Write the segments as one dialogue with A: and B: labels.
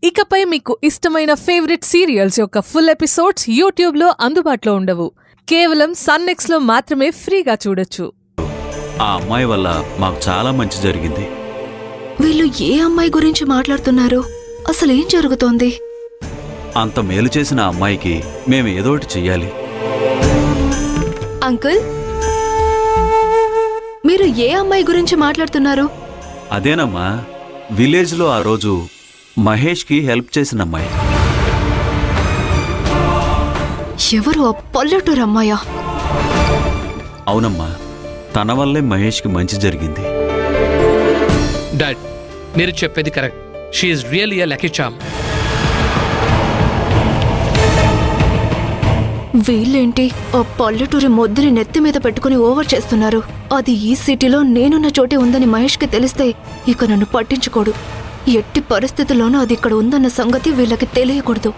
A: ఇకపై మీకు ఇష్టమైన ఫేవరెట్ సీరియల్స్ యొక్క ఫుల్ ఎపిసోడ్స్ యూట్యూబ్లో అందుబాటులో ఉండవు. కేవలం సన్నెక్స్లో మాత్రమే ఫ్రీగా చూడొచ్చు.
B: ఆ అమ్మాయి వల్ల మాకు చాలా మంచి జరిగింది.
C: వీళ్ళు ఏ అమ్మాయి గురించి మాట్లాడుతున్నారు? అసలేం జరుగుతోంది?
B: అంత మేలు చేసిన అమ్మాయికి మేము ఏదోటి చెయ్యాలి.
C: అంకుల్, మీరు ఏ అమ్మాయి గురించి మాట్లాడుతున్నారు?
B: అదేనమ్మా, విలేజ్లో ఆ రోజు మహేష్కి హెల్ప్ చేసిన అమ్మాయి.
C: ఎవరు ఆ పల్లెటూరు అమ్మాయా?
B: అవునమ్మా, తన వల్లే మహేష్కి మంచి జరిగింది.
D: డాడ్, మీరు చెప్పేది correct. She is really a lucky charm.
C: వీళ్ళేంటి ఆ పల్లెటూరి మొద్దుని నెత్తి మీద పెట్టుకుని ఓవర్ చేస్తున్నారు? అది ఈ సిటీలో నేనున్న చోటే ఉందని మహేష్కి తెలిస్తే ఇక నన్ను పట్టించుకోడు. ఎట్టి పరిస్థితుల్లోనూ అది ఇక్కడ ఉందన్న సంగతి వీళ్ళకి తెలియకూడదు.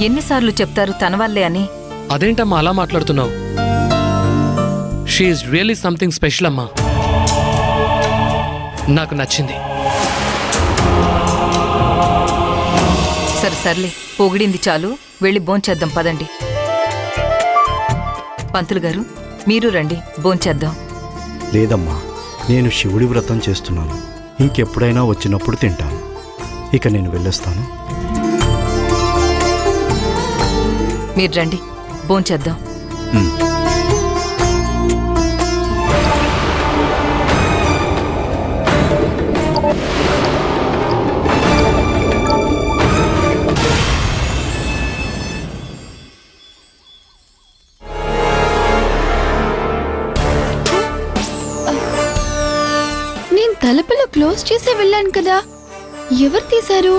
E: ఎన్నిసార్లు చెప్తారు తన వల్లే అని?
D: అదేంటమ్మా అలా మాట్లాడుతున్నావు? She is really something special అమ్మా. నాకు నచ్చింది.
E: సరే సర్లే, పొగిడింది చాలు, వెళ్ళి భోంచేద్దాం పదండి. పంతులు గారు, మీరు రండి, భోంచేద్దాం.
F: లేదమ్మా, నేను శివుడి వ్రతం చేస్తున్నాను. ఇంకెప్పుడైనా వచ్చినప్పుడు తింటాను. ఇక నేను వెళ్ళొస్తాను.
E: మీరు రండి, భోంచేద్దాం.
C: నేను తలుపులు క్లోజ్ చేసే వెళ్ళాను కదా, ఎవరు తీశారు?